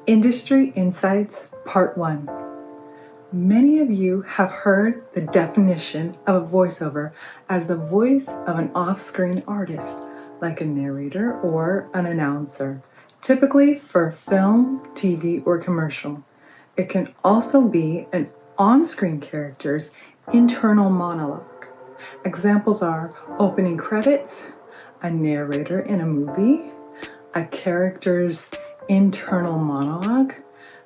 Industry Insights Part 1. Many of you have heard the definition of a voiceover as the voice of an off-screen artist, like a narrator or an announcer, typically for film, TV, or commercial. It can also be an on-screen character's internal monologue. Examples are opening credits, a narrator in a movie, a character's internal monologue,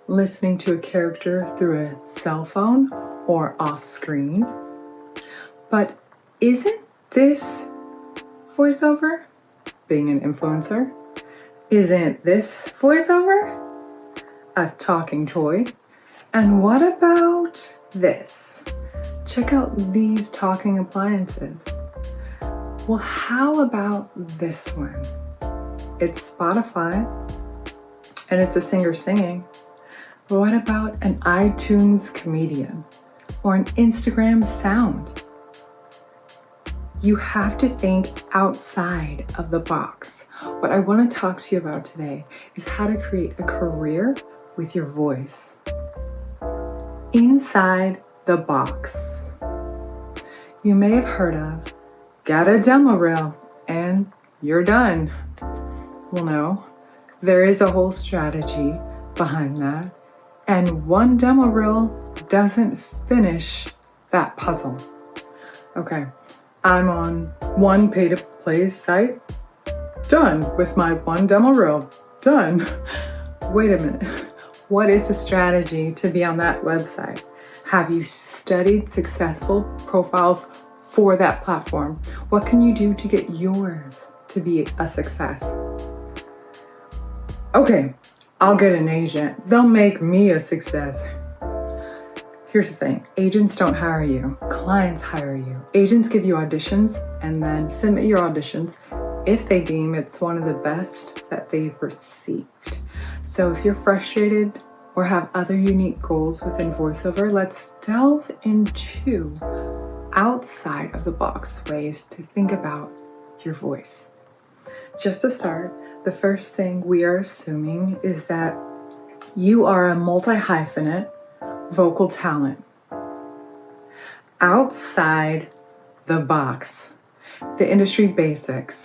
listening to a character through a cell phone or off screen. But isn't this voiceover? Being an influencer? Isn't this voiceover? A talking toy? And what about this? Check out these talking appliances. Well, how about this one? It's Spotify, and it's a singer singing. But what about an iTunes comedian or an Instagram sound? You have to think outside of the box. What I want to talk to you about today is how to create a career with your voice. Inside the box. You may have heard of, get a demo reel and you're done. Well, no, there is a whole strategy behind that, and one demo reel doesn't finish that puzzle. Okay, I'm on one pay-to-play site, done with my one demo reel, done. Wait a minute, what is the strategy to be on that website? Have you studied successful profiles for that platform? What can you do to get yours to be a success? Okay, I'll get an agent. They'll make me a success. Here's the thing. Agents don't hire you. Clients hire you. Agents give you auditions and then submit your auditions if they deem it's one of the best that they've received. So if you're frustrated or have other unique goals within voiceover, let's delve into outside of the box ways to think about your voice. Just to start, the first thing we are assuming is that you are a multi-hyphenate vocal talent. Outside the box, the industry basics.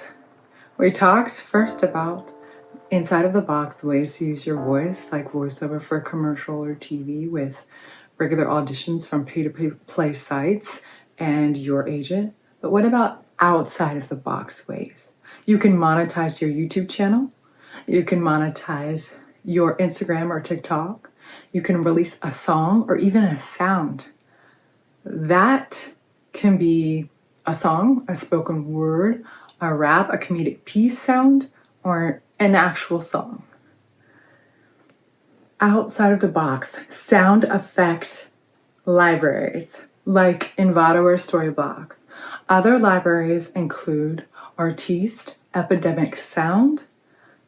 We talked first about inside of the box ways to use your voice, like voiceover for commercial or TV with regular auditions from pay-to-play sites and your agent. But what about outside of the box ways? You can monetize your YouTube channel. You can monetize your Instagram or TikTok. You can release a song or even a sound. That can be a song, a spoken word, a rap, a comedic piece sound, or an actual song. Outside of the box, sound effect libraries like Envato or Storyblocks. Other libraries include Artiste, Epidemic Sound,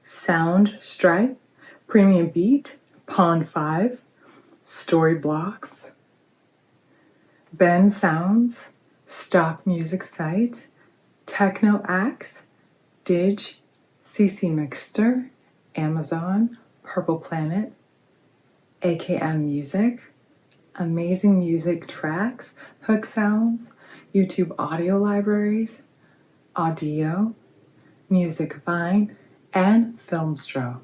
Soundstripe, Premium Beat, Pond 5, Storyblocks, Ben Sounds, Stock Music Site, Techno Axe, Dig, CC Mixter, Amazon, Purple Planet, AKM Music, Amazing Music Tracks, Hook Sounds, YouTube audio libraries, Audio, Music Vine, and Filmstro.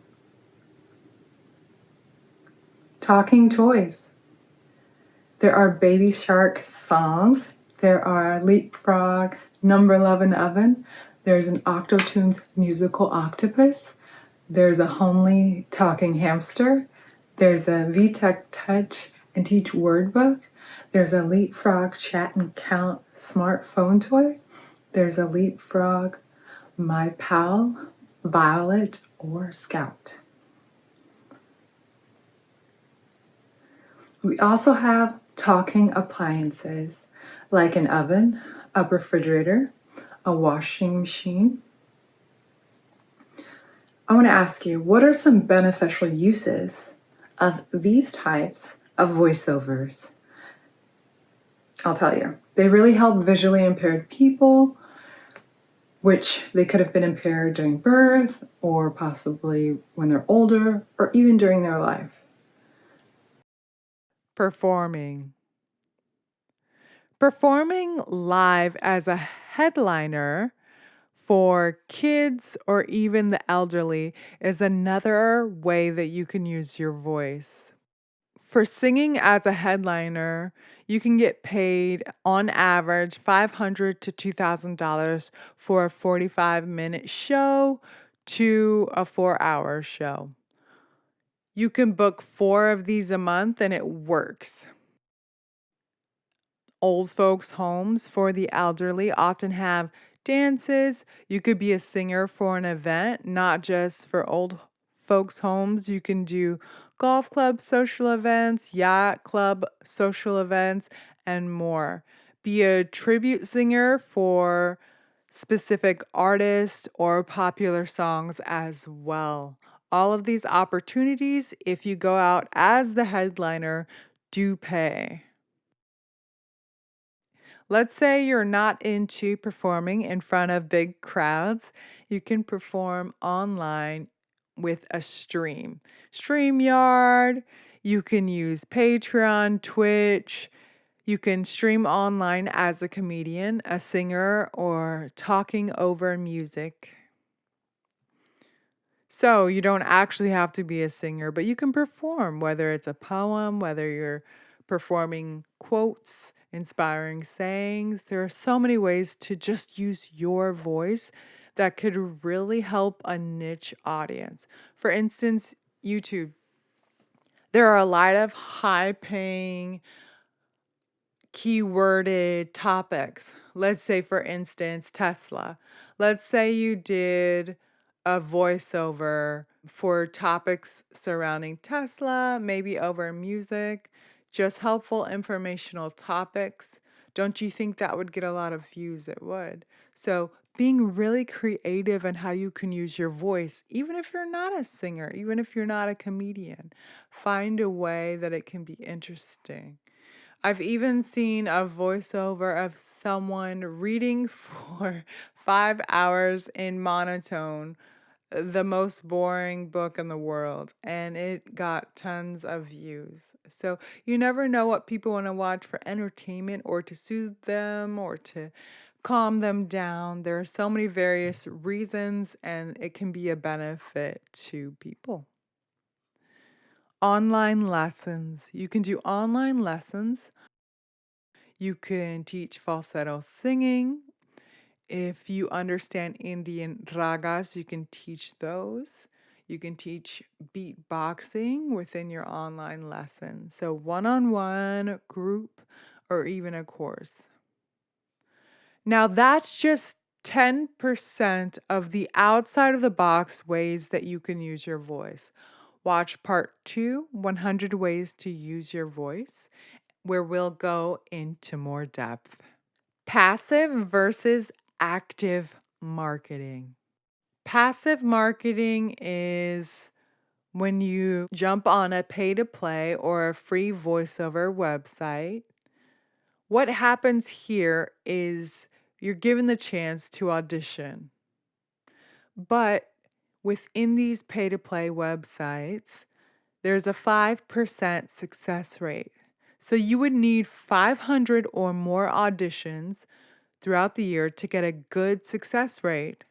Talking toys. There are Baby Shark songs. There are Leapfrog, Number 11 Oven. There's an Octotunes musical octopus. There's a homely talking hamster. There's a VTech Touch and Teach word book. There's a Leapfrog Chat and Count smartphone toy. There's a Leapfrog My Pal, Violet, or Scout. We also have talking appliances like an oven, a refrigerator, a washing machine. I want to ask you, what are some beneficial uses of these types of voiceovers? I'll tell you, they really help visually impaired people which they could have been impaired during birth or possibly when they're older or even during their life. Performing. Performing live as a headliner for kids or even the elderly is another way that you can use your voice. For singing as a headliner, you can get paid on average $500 to $2,000 for a 45-minute show to a 4-hour show. You can book 4 of these a month and it works. Old folks' homes for the elderly often have dances. You could be a singer for an event, not just for old folks' homes. You can do golf club social events, yacht club social events, and more. Be a tribute singer for specific artists or popular songs as well. All of these opportunities, if you go out as the headliner, do pay. Let's say you're not into performing in front of big crowds. You can perform online with a stream. StreamYard, you can use Patreon, Twitch. You can stream online as a comedian, a singer, or talking over music. So you don't actually have to be a singer, but you can perform, whether it's a poem, whether you're performing quotes, inspiring sayings. There are so many ways to just use your voice that could really help a niche audience. For instance, YouTube. There are a lot of high paying keyworded topics. Let's say, for instance, Tesla. Let's say you did a voiceover for topics surrounding Tesla, maybe over music, just helpful informational topics. Don't you think that would get a lot of views? It would. So, being really creative in how you can use your voice, even if you're not a singer, even if you're not a comedian, find a way that it can be interesting. I've even seen a voiceover of someone reading for 5 hours in monotone, the most boring book in the world, and it got tons of views. So you never know what people want to watch for entertainment or to soothe them or to calm them down. There are so many various reasons, and it can be a benefit to people. Online lessons. You can do online lessons. You can teach falsetto singing. If you understand Indian ragas, you can teach those. You can teach beatboxing within your online lesson. So, one on one, group, or even a course. Now, that's just 10% of the outside of the box ways that you can use your voice. Watch part 2, 100 Ways to Use Your Voice, where we'll go into more depth. Passive versus active marketing. Passive marketing is when you jump on a pay to play or a free voiceover website. What happens here is you're given the chance to audition. But within these pay to play websites, there's a 5% success rate. So you would need 500 or more auditions throughout the year to get a good success rate.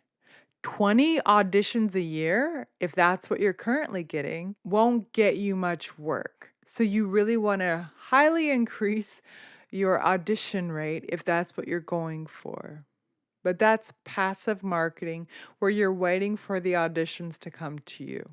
20 auditions a year, if that's what you're currently getting, won't get you much work. So you really want to highly increase your audition rate if that's what you're going for. But that's passive marketing where you're waiting for the auditions to come to you.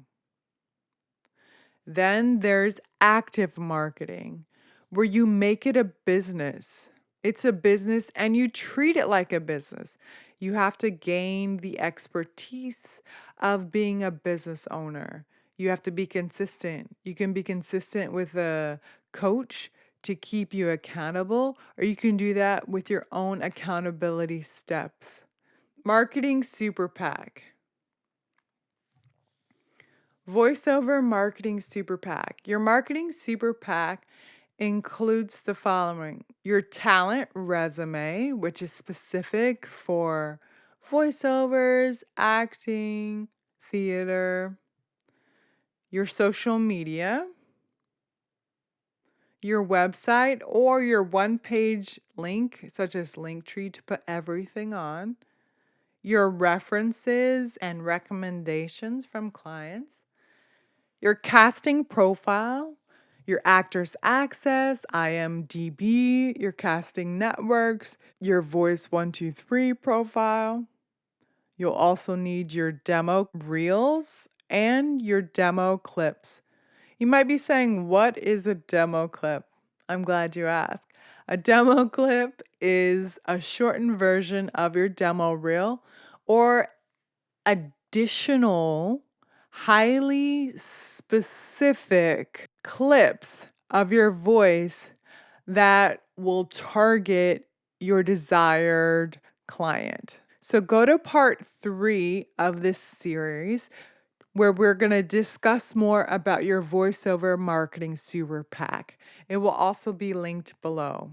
Then there's active marketing where you make it a business. It's a business and you treat it like a business. You have to gain the expertise of being a business owner. You have to be consistent. You can be consistent with a coach to keep you accountable, or you can do that with your own accountability steps. Marketing Super PAC. Voiceover Marketing Super PAC. Your marketing super PAC includes the following: your talent resume, which is specific for voiceovers, acting, theater, your social media, your website, or your one-page link, such as Linktree, to put everything on, your references and recommendations from clients, your casting profile, your actors access, IMDb, your casting networks, your Voice 123 profile. You'll also need your demo reels and your demo clips. You might be saying, what is a demo clip? I'm glad you asked. A demo clip is a shortened version of your demo reel or additional, highly specific clips of your voice that will target your desired client. So go to part 3 of this series where we're going to discuss more about your voiceover marketing super pack. It will also be linked below.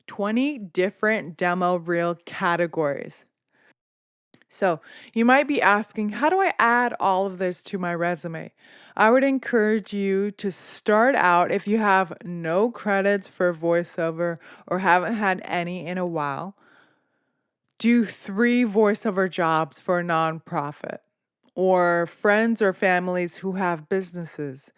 20 different demo reel categories. So you might be asking, how do I add all of this to my resume? I would encourage you to start out, if you have no credits for voiceover or haven't had any in a while, do 3 voiceover jobs for a nonprofit or friends or families who have businesses.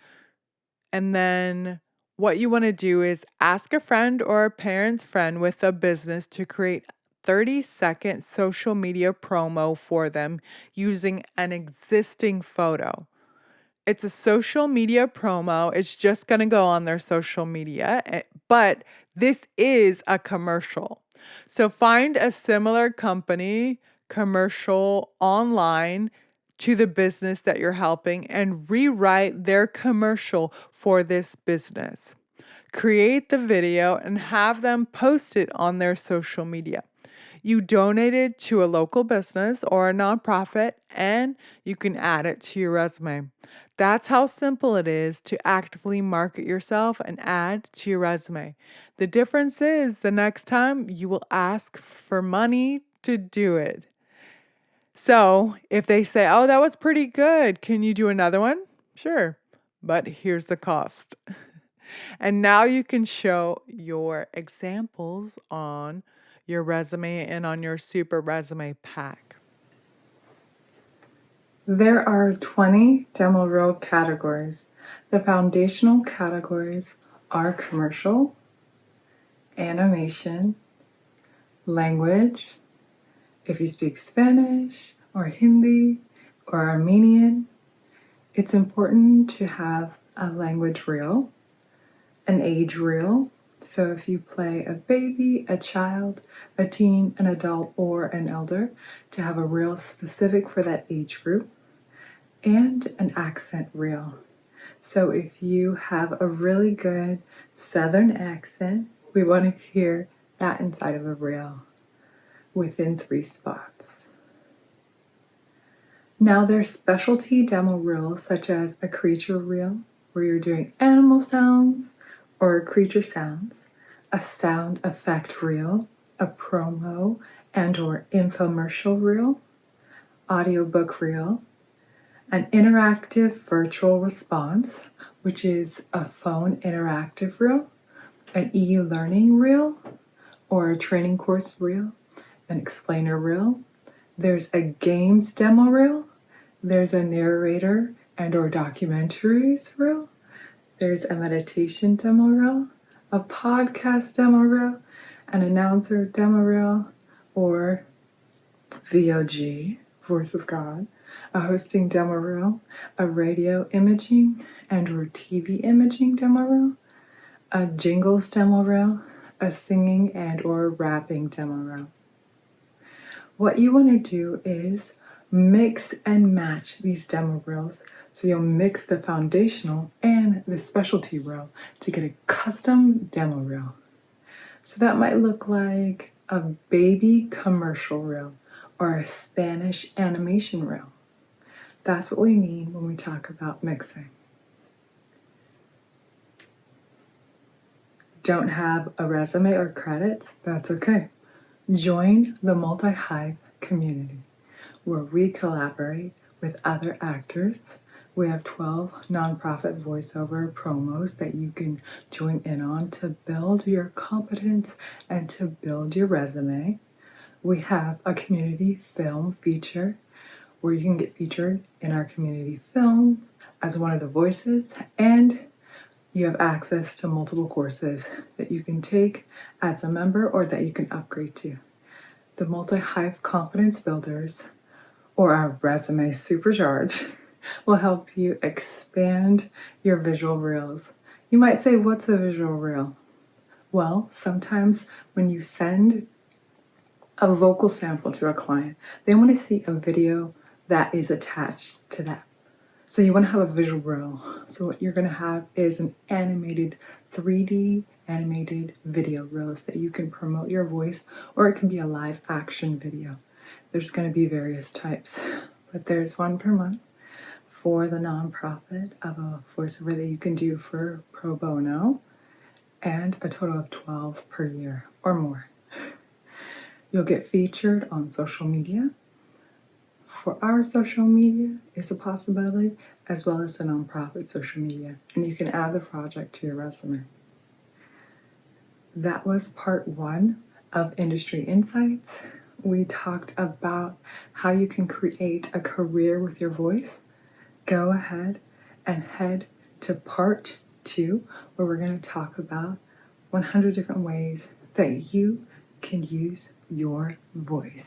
And then what you want to do is ask a friend or a parent's friend with a business to create 30-second social media promo for them using an existing photo. It's a social media promo. It's just going to go on their social media, but this is a commercial. So find a similar company commercial online to the business that you're helping and rewrite their commercial for this business. Create the video and have them post it on their social media. You donate it to a local business or a nonprofit, and you can add it to your resume. That's how simple it is to actively market yourself and add to your resume. The difference is the next time you will ask for money to do it. So if they say, oh, that was pretty good, can you do another one? Sure, but here's the cost. And now you can show your examples on your resume and on your super resume pack. There are 20 demo reel categories. The foundational categories are commercial, animation, language, if you speak Spanish or Hindi or Armenian. It's important to have a language reel, an age reel. So if you play a baby, a child, a teen, an adult, or an elder, to have a reel specific for that age group, and an accent reel. So if you have a really good Southern accent, we want to hear that inside of a reel within 3 spots. Now there's specialty demo reels such as a creature reel where you're doing animal sounds or creature sounds, a sound effect reel, a promo and or infomercial reel, audiobook reel, an interactive virtual response, which is a phone interactive reel, an e-learning reel, or a training course reel, an explainer reel. There's a games demo reel. There's a narrator and or documentaries reel. There's a meditation demo reel, a podcast demo reel, an announcer demo reel, or VOG, Voice of God, a hosting demo reel, a radio imaging and or TV imaging demo reel, a jingles demo reel, a singing and or rapping demo reel. What you want to do is mix and match these demo reels. So you'll mix the foundational and the specialty reel to get a custom demo reel. So that might look like a baby commercial reel or a Spanish animation reel. That's what we mean when we talk about mixing. Don't have a resume or credits? That's okay. Join the Multi-Hype community where we collaborate with other actors. We have 12 nonprofit voiceover promos that you can join in on to build your competence and to build your resume. We have a community film feature where you can get featured in our community films as one of the voices, and you have access to multiple courses that you can take as a member or that you can upgrade to. The Multi-Hype Confidence Builders, or our Resume Supercharge, will help you expand your visual reels. You might say, what's a visual reel? Well, sometimes when you send a vocal sample to a client, they want to see a video that is attached to that. So you want to have a visual reel. So what you're going to have is an animated 3D animated video reels that you can promote your voice, or it can be a live action video. There's going to be various types, but there's one per month for the nonprofit of a voiceover that you can do for pro bono, and a total of 12 per year or more. You'll get featured on social media. For our social media is a possibility, as well as the nonprofit social media, and you can add the project to your resume. That was part 1 of Industry Insights. We talked about how you can create a career with your voice. Go ahead and head to part 2, where we're going to talk about 100 different ways that you can use your voice.